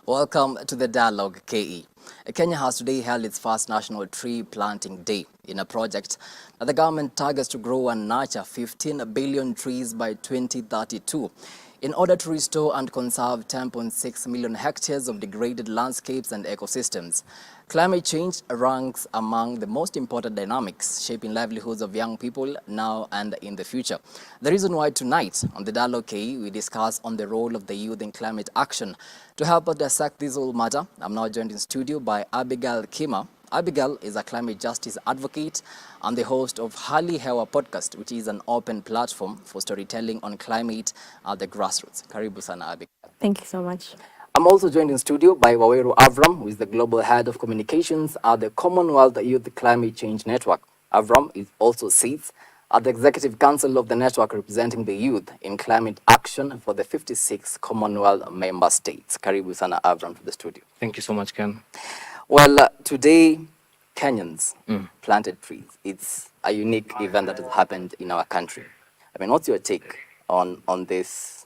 Welcome to the Dialogue KE. Kenya has today held its first National Tree Planting Day in a project that the government targets to grow and nurture 15 billion trees by 2032 in order to restore and conserve 10.6 million hectares of degraded landscapes and ecosystems. Climate change ranks among the most important dynamics shaping livelihoods of young people now and in the future. The reason why tonight on the Dialogue KE we discuss on the role of the youth in climate action. To help us dissect this whole matter, I'm now joined in studio by Abigail Kima. Abigail is a climate justice advocate and the host of Hali Hewa podcast, which is an open platform for storytelling on climate at the grassroots. Karibu sana, Abigail. Thank you so much. I'm also joined in studio by Waweru Avram, who is the global head of communications at the Commonwealth Youth Climate Change Network. Avram is also sits at the Executive Council of the network representing the youth in climate action for the 56 Commonwealth member states. Karibu sana, Avram, to the studio. Thank you so much, Ken. Well, today, Kenyans planted trees. It's a unique event that has happened in our country. I mean, what's your take on this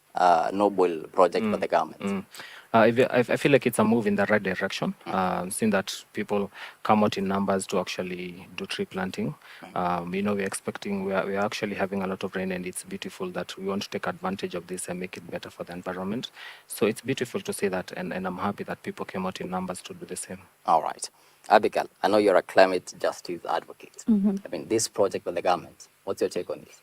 noble project for the government? I feel like it's a move in the right direction, seeing that people come out in numbers to actually do tree planting. We're actually having a lot of rain, and it's beautiful that we want to take advantage of this and make it better for the environment. So it's beautiful to see that, and I'm happy that people came out in numbers to do the same. All right. Abigail, I know you're a climate justice advocate. I mean, this project for the government, what's your take on this?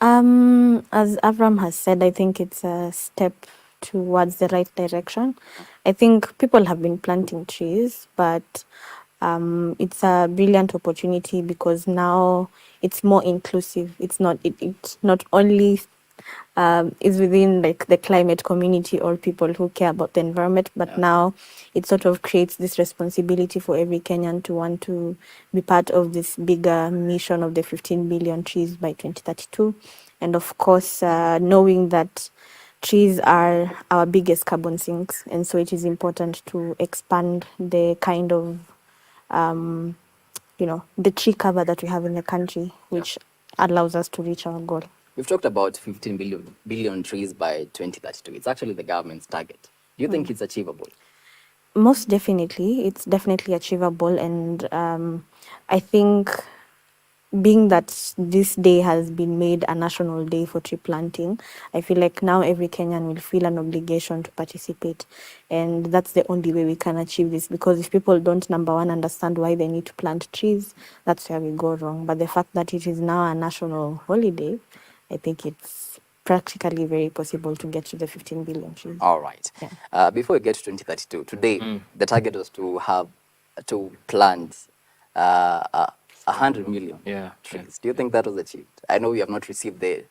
As Avram has said, I think it's a step towards the right direction. I think people have been planting trees, but it's a brilliant opportunity because now it's more inclusive. It's not only is within like the climate community or people who care about the environment, but now it sort of creates this responsibility for every Kenyan to want to be part of this bigger mission of the 15 billion trees by 2032. And of course, knowing that trees are our biggest carbon sinks, and so it is important to expand the kind of the tree cover that we have in the country, which allows us to reach our goal. We've talked about 15 billion trees by 2032. It's actually the government's target. Do you think it's achievable? Most definitely, it's definitely achievable, and I think being that this day has been made a national day for tree planting, I feel like now every Kenyan will feel an obligation to participate. And that's the only way we can achieve this, because if people don't, number one, understand why they need to plant trees, that's where we go wrong. But the fact that it is now a national holiday, I think it's practically very possible to get to the 15 billion trees. All right. Yeah. Before we get to 2032, today the target was to plant 100 million trees. Do you think that was achieved? I know we have not received the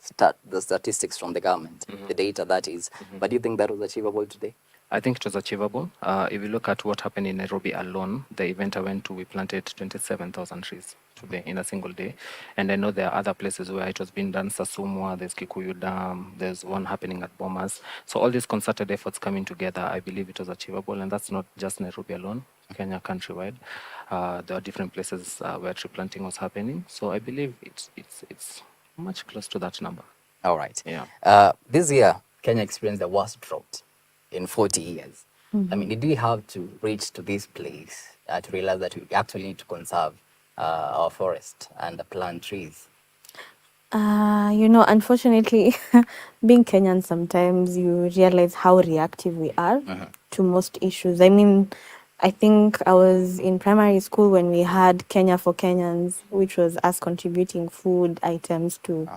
statistics from the government, the data that is, but do you think that was achievable today? I think it was achievable. If you look at what happened in Nairobi alone, the event I went to, we planted 27,000 trees today in a single day. And I know there are other places where it was being done. Sasumwa, there's Kikuyu Dam, there's one happening at Bomas. So all these concerted efforts coming together, I believe it was achievable. And that's not just Nairobi alone, Kenya countrywide. There are different places where tree planting was happening. So I believe it's much close to that number. All right. Yeah. This year, Kenya experienced the worst drought in 40 years. I mean, did we have to reach to this place to realize that we actually need to conserve our forest and plant trees? Unfortunately, being Kenyan, sometimes you realize how reactive we are to most issues. I mean, I think I was in primary school when we had Kenya for Kenyans, which was us contributing food items to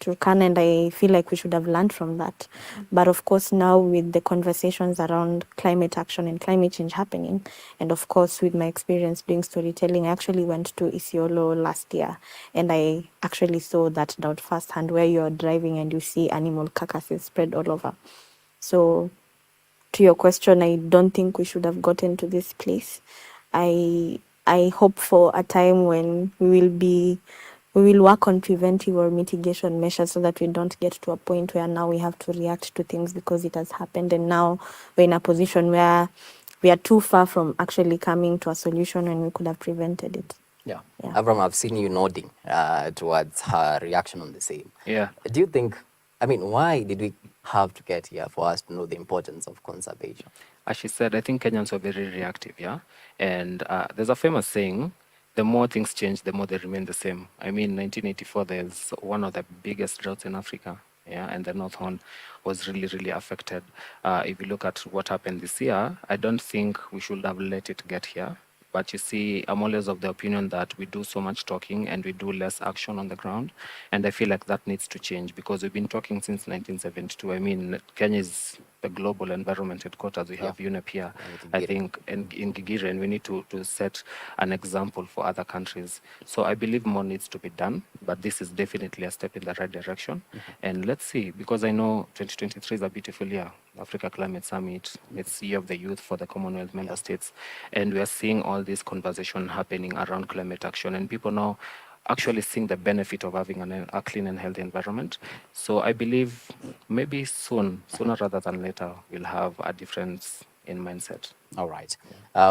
Turkana, and I feel like we should have learned from that. But of course, now with the conversations around climate action and climate change happening, and of course with my experience doing storytelling, I actually went to Isiolo last year, and I actually saw that drought firsthand, where you're driving and you see animal carcasses spread all over. So to your question, I don't think we should have gotten to this place. I hope for a time when we will work on preventive or mitigation measures so that we don't get to a point where now we have to react to things because it has happened, and now we're in a position where we are too far from actually coming to a solution when we could have prevented it. Yeah. Avram, I've seen you nodding towards her reaction on the same. Yeah. Do you think, I mean, why did we have to get here for us to know the importance of conservation? As she said, I think Kenyans are very reactive, yeah? And there's a famous saying, the more things change, the more they remain the same. I mean, 1984, there's one of the biggest droughts in Africa, yeah? And the North Horn was really, really affected. If you look at what happened this year, I don't think we should have let it get here. But you see, I'm always of the opinion that we do so much talking and we do less action on the ground. And I feel like that needs to change because we've been talking since 1972. I mean, Kenya is the global environment headquarters. We have UNEP here, And I Gigiri. think, in Gigiri, and we need to set an example for other countries. So I believe more needs to be done, but this is definitely a step in the right direction. And let's see, because I know 2023 is a beautiful year. Africa Climate Summit, it's Year of the Youth for the Commonwealth member states. And we are seeing all this conversation happening around climate action, and people now actually seeing the benefit of having a clean and healthy environment. So I believe maybe sooner rather than later, we'll have a difference in mindset. All right.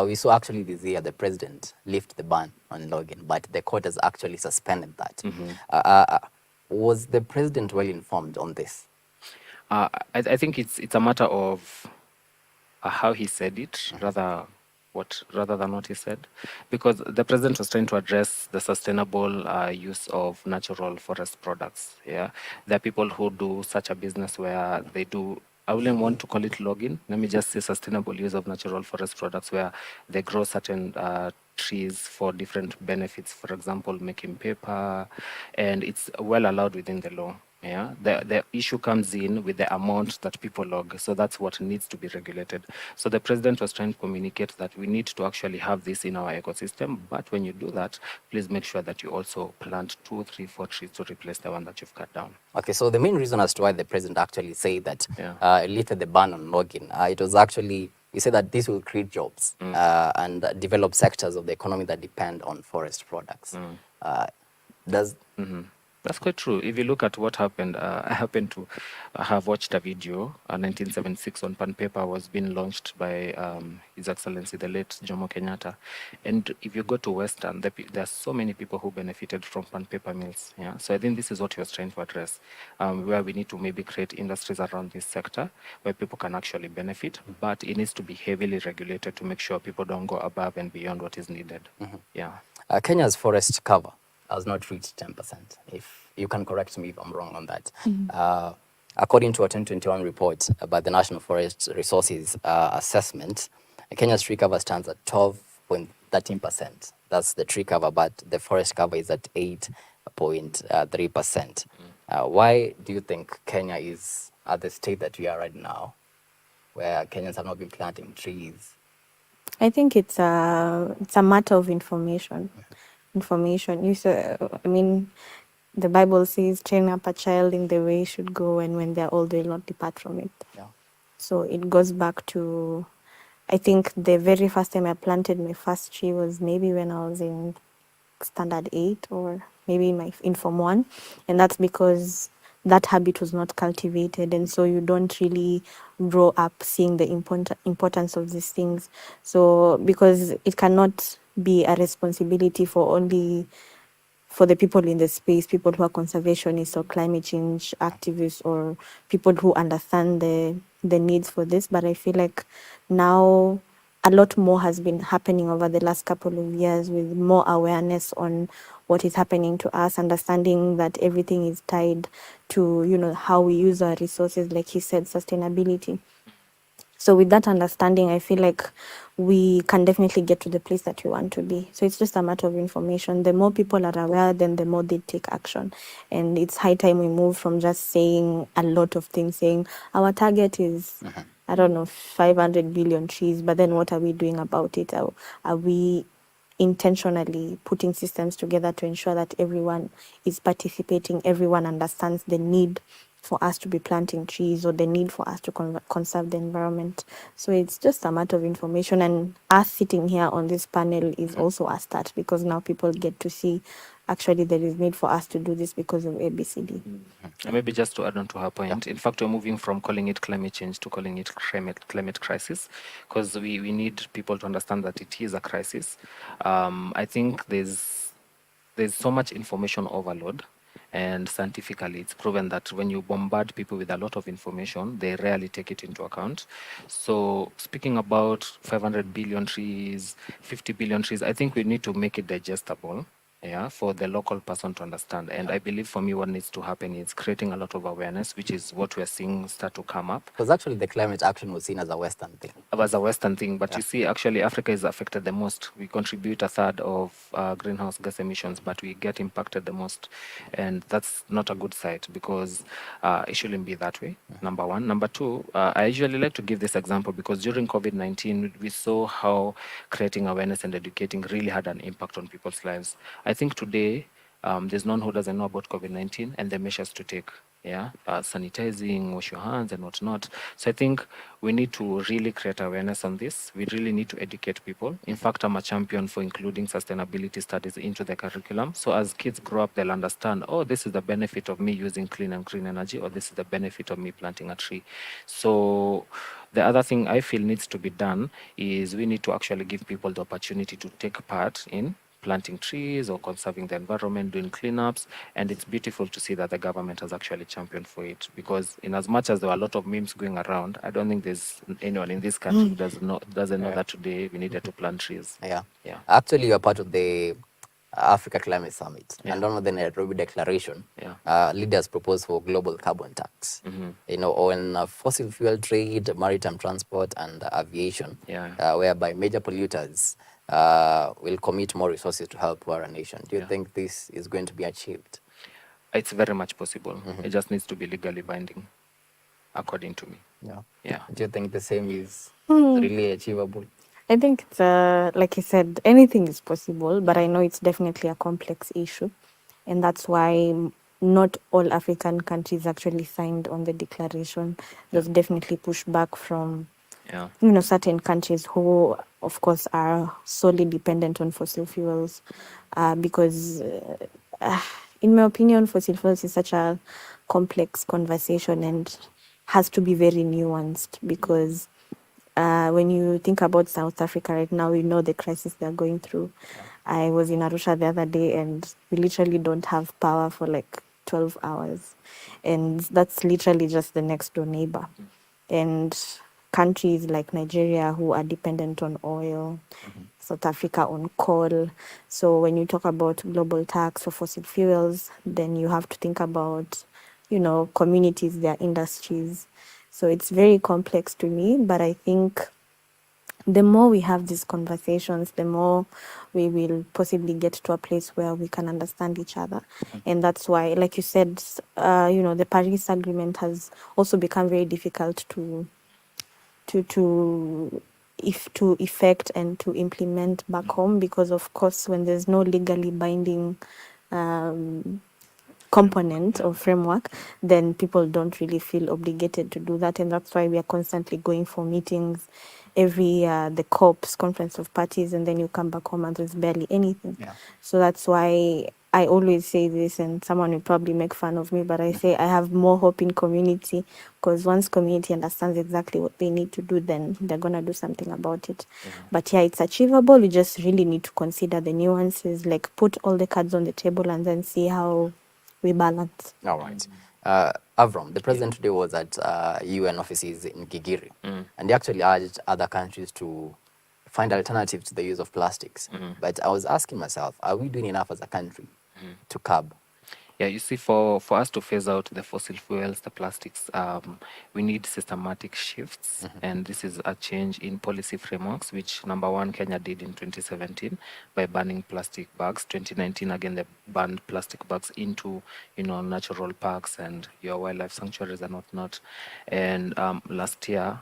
We saw actually this year the president lift the ban on logging, but the court has actually suspended that. Was the president well informed on this? I think it's a matter of how he said it rather than what he said, because the president was trying to address the sustainable use of natural forest products. Yeah, there are people who do such a business where they do. I wouldn't want to call it logging. Let me just say sustainable use of natural forest products, where they grow certain trees for different benefits. For example, making paper, and it's well allowed within the law. Yeah, the issue comes in with the amount that people log. So that's what needs to be regulated. So the president was trying to communicate that we need to actually have this in our ecosystem. But when you do that, please make sure that you also plant 2, 3, 4 trees to replace the one that you've cut down. Okay, so the main reason as to why the president actually said that Yeah. lifted the ban on logging, it was actually, he said that this will create jobs and develop sectors of the economy that depend on forest products. Does That's quite true. If you look at what happened, I happen to have watched a video. 1976 on Pan Paper was being launched by His Excellency the late Jomo Kenyatta. And if you go to Western, there are so many people who benefited from Pan Paper mills. Yeah, so I think this is what he was trying to address, where we need to maybe create industries around this sector where people can actually benefit, but it needs to be heavily regulated to make sure people don't go above and beyond what is needed. Yeah. Kenya's forest cover has not reached 10%. If you can correct me if I'm wrong on that. According to a 2021 report by the National Forest Resources Assessment, Kenya's tree cover stands at 12.13%. That's the tree cover, but the forest cover is at 8.3%. Why do you think Kenya is at the state that we are right now, where Kenyans have not been planting trees? I think it's a matter of information. Information. I mean, the Bible says, "Train up a child in the way he should go, and when they're old, they'll not depart from it." Yeah. So it goes back to, I think the very first time I planted my first tree was maybe when I was in standard 8 or maybe in Form 1, and that's because that habit was not cultivated, and so you don't really grow up seeing the importance of these things. So because it cannot be a responsibility for only for the people in the space, people who are conservationists or climate change activists or people who understand the needs for this. But I feel like now a lot more has been happening over the last couple of years, with more awareness on what is happening to us, understanding that everything is tied to, how we use our resources, like he said, sustainability. So with that understanding, I feel like we can definitely get to the place that we want to be. So it's just a matter of information. The more people are aware, then the more they take action. And it's high time we move from just saying a lot of things, saying our target is, I don't know, 500 billion trees, but then what are we doing about it? Are we intentionally putting systems together to ensure that everyone is participating, everyone understands the need for us to be planting trees or the need for us to conserve the environment? So it's just a matter of information, and us sitting here on this panel is also a start, because now people get to see actually there is need for us to do this because of ABCD. And maybe just to add on to her point, in fact, we're moving from calling it climate change to calling it climate crisis, because we need people to understand that it is a crisis. I think there's so much information overload, And scientifically, it's proven that when you bombard people with a lot of information, they rarely take it into account. So, speaking about 500 billion trees, 50 billion trees, I think we need to make it digestible, yeah, for the local person to understand. And I believe for me, what needs to happen is creating a lot of awareness, which is what we're seeing start to come up. Because actually, the climate action was seen as a Western thing. As a Western thing, but you see, actually, Africa is affected the most. We contribute a third of greenhouse gas emissions, but we get impacted the most, and that's not a good sight because it shouldn't be that way. Number one. Number two, I usually like to give this example because during COVID-19, we saw how creating awareness and educating really had an impact on people's lives. I think today there's none who doesn't know about COVID-19 and the measures to take. Yeah, sanitizing, wash your hands, and whatnot. So I think we need to really create awareness on this. We really need to educate people. In fact, I'm a champion for including sustainability studies into the curriculum. So as kids grow up, they'll understand, oh, this is the benefit of me using clean and green energy, or this is the benefit of me planting a tree. So the other thing I feel needs to be done is we need to actually give people the opportunity to take part in planting trees or conserving the environment, doing cleanups. And it's beautiful to see that the government has actually championed for it. Because in as much as there were a lot of memes going around, I don't think there's anyone in this country who doesn't know that today we needed to plant trees. Yeah. Yeah. Actually, you're part of the Africa Climate Summit. Yeah. And under the Nairobi Declaration, Yeah. leaders proposed for global carbon tax. You know, on fossil fuel trade, maritime transport, and aviation, Yeah. whereby major polluters will commit more resources to help poorer nation. Do you Yeah. think this is going to be achieved? It's very much possible. It just needs to be legally binding, according to me. Yeah. Yeah. Do you think the same is really achievable? I think it's like you said, anything is possible, but I know it's definitely a complex issue, and that's why not all African countries actually signed on the declaration. There's definitely pushback from Yeah. certain countries who, of course, are solely dependent on fossil fuels, because, in my opinion, fossil fuels is such a complex conversation and has to be very nuanced because when you think about South Africa right now, you know the crisis they're going through. I was in Arusha the other day and we literally don't have power for like 12 hours. And that's literally just the next door neighbor. And countries like Nigeria who are dependent on oil, South Africa on coal. So when you talk about global tax for fossil fuels, then you have to think about, communities, their industries. So it's very complex to me, but I think the more we have these conversations, the more we will possibly get to a place where we can understand each other. And that's why, like you said, the Paris Agreement has also become very difficult to effect and to implement back home because, of course, when there's no legally binding component or framework, then people don't really feel obligated to do that. And that's why we are constantly going for meetings every the COPs, Conference of Parties, and then you come back home and there's barely anything. Yeah. So that's why I always say this, and someone will probably make fun of me, but I say I have more hope in community because once community understands exactly what they need to do, then they're going to do something about it. But yeah, it's achievable. We just really need to consider the nuances, like put all the cards on the table and then see how we balance. All right. Avram, the president today was at UN offices in Gigiri, and he actually urged other countries to find alternatives to the use of plastics. But I was asking myself, are we doing enough as a country to curb? Yeah, you see, for us to phase out the fossil fuels, the plastics, we need systematic shifts. And this is a change in policy frameworks, which number one, Kenya did in 2017 by banning plastic bags. 2019, again, they banned plastic bags into, natural parks and your wildlife sanctuaries and whatnot. And last year,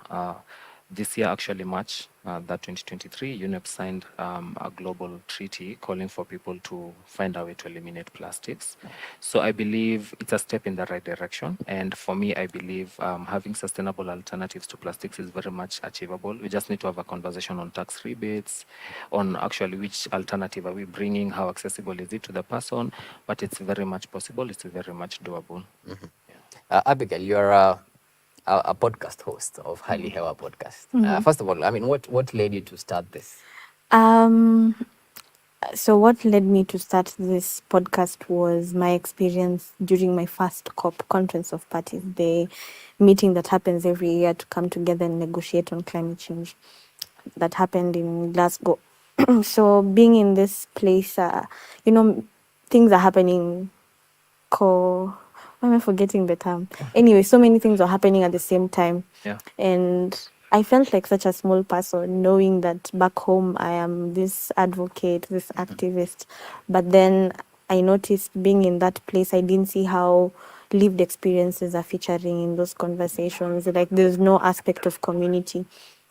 this year, actually, March, that 2023, UNEP signed a global treaty calling for people to find a way to eliminate plastics. So I believe it's a step in the right direction. And for me, I believe having sustainable alternatives to plastics is very much achievable. We just need to have a conversation on tax rebates, on actually which alternative are we bringing, how accessible is it to the person. But it's very much possible. It's very much doable. Abigail, you're a podcast host of Hali Hewa podcast. First of all, I mean, what led you to start this? So what led me to start this podcast was my experience during my first COP, Conference of Parties, the meeting that happens every year to come together and negotiate on climate change, that happened in Glasgow. So being in this place, you know, things are happening. Why am I forgetting the term? Anyway, so many things were happening at the same time. Yeah. And I felt like such a small person, knowing that back home I am this advocate, this activist. But then I noticed being in that place, I didn't see how lived experiences are featuring in those conversations. Like there's no aspect of community.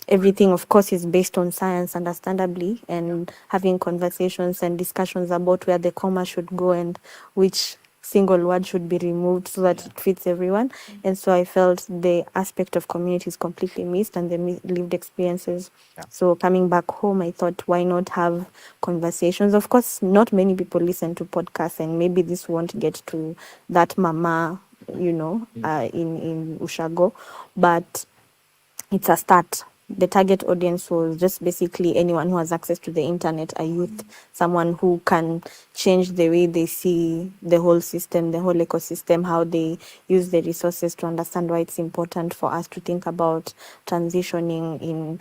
Everything, of course, is based on science, understandably, and having conversations and discussions about where the comma should go and which single word should be removed so that it fits everyone. And so I felt the aspect of community is completely missed and the lived experiences. Yeah. So coming back home, I thought, why not have conversations? Of course, not many people listen to podcasts, and maybe this won't get to that mama, in Ushago, but it's a start. The target audience was just basically anyone who has access to the internet, a youth, someone who can change the way they see the whole system, the whole ecosystem, how they use the resources, to understand why it's important for us to think about transitioning in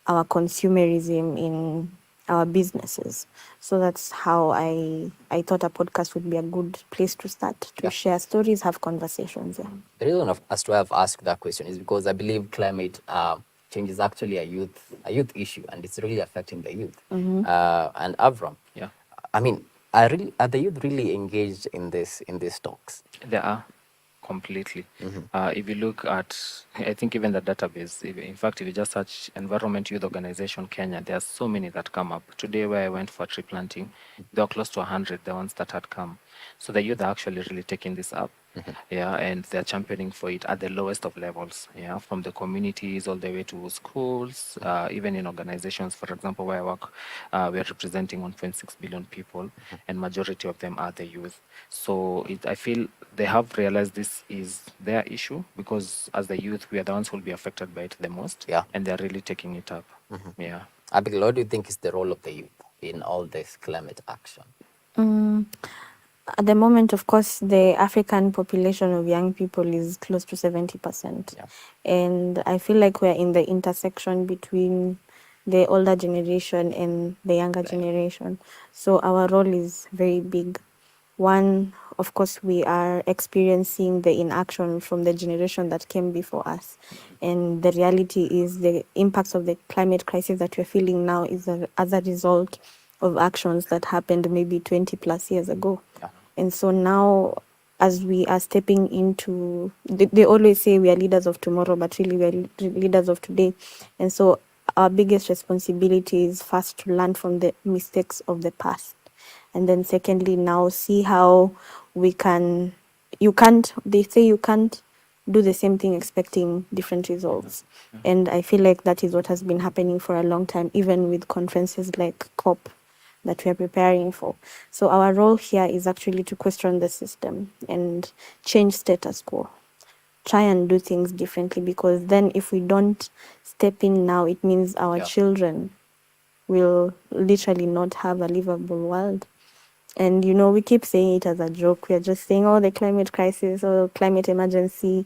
our consumerism, in our businesses. So that's how I thought a podcast would be a good place to start, to Yeah. share stories, have conversations. Yeah. The reason as to why I've asked that question is because I believe climate change is actually a youth issue, and it's really affecting the youth. And Avram, Yeah. I mean, are the youth really engaged in these talks? There are completely. If you look at, I think even the database, in fact, if you just search Environment Youth Organization Kenya, there are so many that come up. Today, where I went for tree planting, there were close to 100, the ones that had come. So the youth are actually really taking this up. Yeah, and they're championing for it at the lowest of levels. Yeah, from the communities all the way to schools, even in organizations. For example, where I work, we are representing 1.6 billion people, and majority of them are the youth. So I feel they have realized this is their issue, because as the youth, we are the ones who will be affected by it the most. Yeah. And they're really taking it up. Yeah. Abigail, what do you think is the role of the youth in all this climate action? At the moment, of course, the African population of young people is close to 70%. Yeah. And I feel like we're in the intersection between the older generation and the younger generation. So our role is very big. One, of course, we are experiencing the inaction from the generation that came before us. And the reality is the impacts of the climate crisis that we're feeling now is as a result of actions that happened maybe 20 plus years ago. Yeah. And so now, as we are stepping into, they always say we are leaders of tomorrow, but really we are leaders of today. And so our biggest responsibility is first to learn from the mistakes of the past. And then secondly, now see how we can, they say you can't do the same thing expecting different results. And I feel like that is what has been happening for a long time, even with conferences like COP that we are preparing for. So our role here is actually to question the system and change status quo. Try and do things differently, because then if we don't step in now, it means our Yeah. children will literally not have a livable world. And we keep saying it as a joke. We are just saying, oh, the climate crisis or climate emergency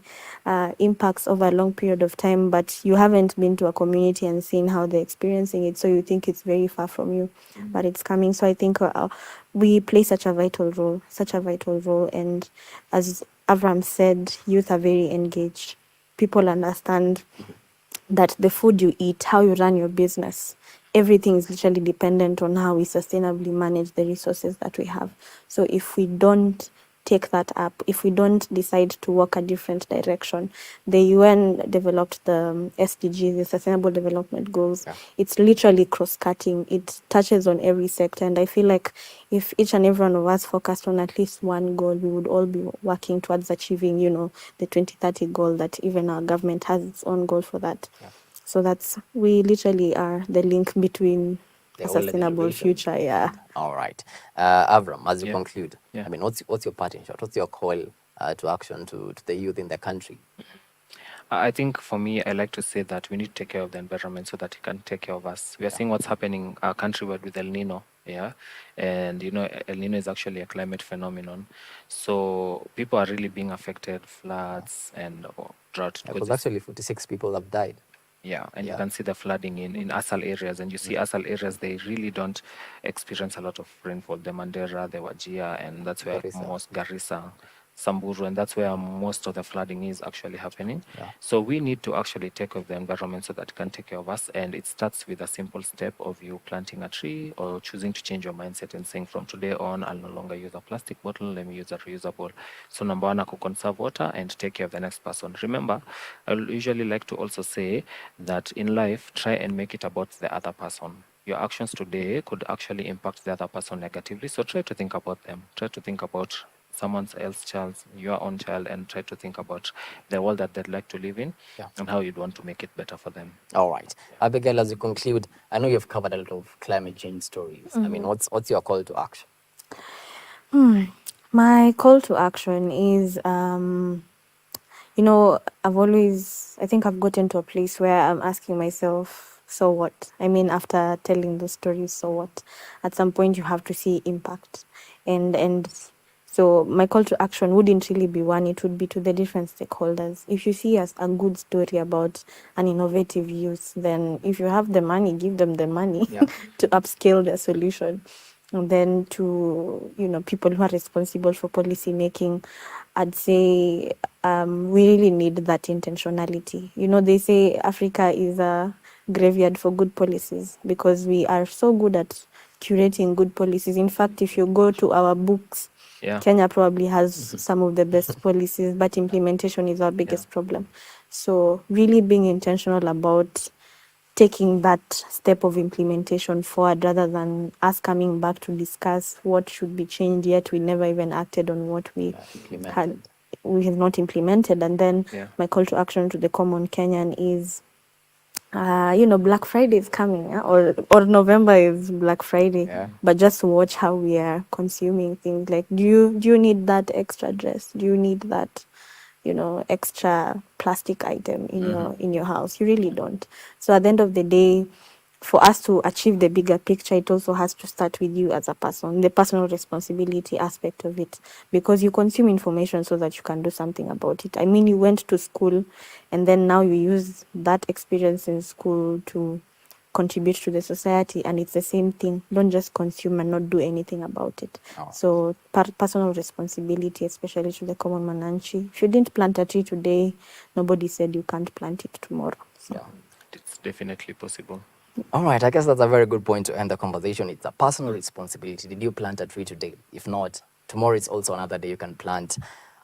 impacts over a long period of time, but you haven't been to a community and seen how they're experiencing it, so you think it's very far from you, but it's coming. So I think we play such a vital role. And as Avram said, youth are very engaged. People understand that the food you eat, how you run your business, everything is literally dependent on how we sustainably manage the resources that we have. So if we don't take that up, if we don't decide to walk a different direction, the UN developed the SDGs, the Sustainable Development Goals. Yeah. It's literally cross-cutting. It touches on every sector. And I feel like if each and every one of us focused on at least one goal, we would all be working towards achieving, the 2030 goal that even our government has its own goal for that. Yeah. So we literally are the link between The a whole sustainable innovation. future. Yeah. All right. Avram, as you Yeah. conclude, Yeah. I mean, what's your parting shot? What's your call to action to the youth in the country? I think for me, I like to say that we need to take care of the environment so that it can take care of us. We are seeing what's happening countrywide with El Nino. Yeah, and you know El Nino is actually a climate phenomenon, so people are really being affected, floods and drought because Because actually 46 people have died. yeah, and you Yeah. can see the flooding in ASAL areas, and you see ASAL areas, they really don't experience a lot of rainfall. The Mandera, the Wajir, and that's where Garissa. most Garissa, Samburu, and that's where most of the flooding is actually happening. Yeah. So we need to actually take care of the environment so that it can take care of us. And it starts with a simple step of you planting a tree or choosing to change your mindset and saying, from today on, I'll no longer use a plastic bottle, let me use a reusable. So number one, I could conserve water and take care of the next person. Remember, I usually like to also say that in life, try and make it about the other person. Your actions today could actually impact the other person negatively. So try to think about them. Try to think about someone else's child, your own child, and try to think about the world that they'd like to live in. Yeah. And how you'd want to make it better for them. All right. Abigail, as you conclude, I know you've covered a lot of climate change stories. I mean, what's your call to action? My call to action is, you know, I think I've gotten to a place where I'm asking myself, so what? I mean, after telling those stories, so what? At some point, you have to see impact. And so my call to action wouldn't really be one, it would be to the different stakeholders. If you see as a good story about an innovative use, then if you have the money, give them the money Yeah. to upscale their solution. And then to, you know, people who are responsible for policy making, I'd say we really need that intentionality. You know, they say Africa is a graveyard for good policies because we are so good at curating good policies. In fact, if you go to our books, Yeah. Kenya probably has some of the best policies, but implementation is our biggest problem. So really being intentional about taking that step of implementation forward rather than us coming back to discuss what should be changed, yet we never even acted on what we had not implemented. And then Yeah. my call to action to the common Kenyan is you know, Black Friday is coming, or November is Black Friday. Yeah. But just watch how we are consuming things. Like, do you need that extra dress? Do you need that, you know, extra plastic item in your house? You really don't. So at the end of the day, for us to achieve the bigger picture, it also has to start with you as a person, the personal responsibility aspect of it, because you consume information so that you can do something about it. I mean, you went to school and then now you use that experience in school to contribute to the society, and it's the same thing. Don't just consume and not do anything about it. Oh. So personal responsibility, especially to the common mananchi. If you didn't plant a tree today, nobody said you can't plant it tomorrow. So. Yeah. It's definitely possible. All right, I guess that's a very good point to end the conversation. It's a personal responsibility. Did you plant a tree today? If not, tomorrow is also another day you can plant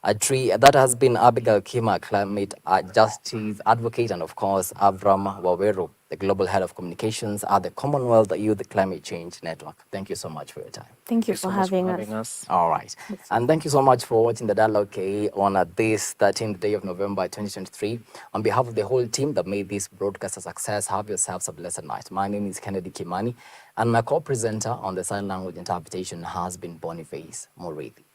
a tree. That has been Abigail Kima, climate justice advocate, and of course, Avram Waweru, the global head of communications at the Commonwealth Youth Climate Change Network. Thank you so much for your time. Thank you Thank you for so much having for us. having us. All right. And thank you so much for watching the Dialogue KE on this 13th day of November 2023. On behalf of the whole team that made this broadcast a success, have yourselves a blessed night. My name is Kennedy Kimani, and my co-presenter on the sign language interpretation has been Boniface Murithi.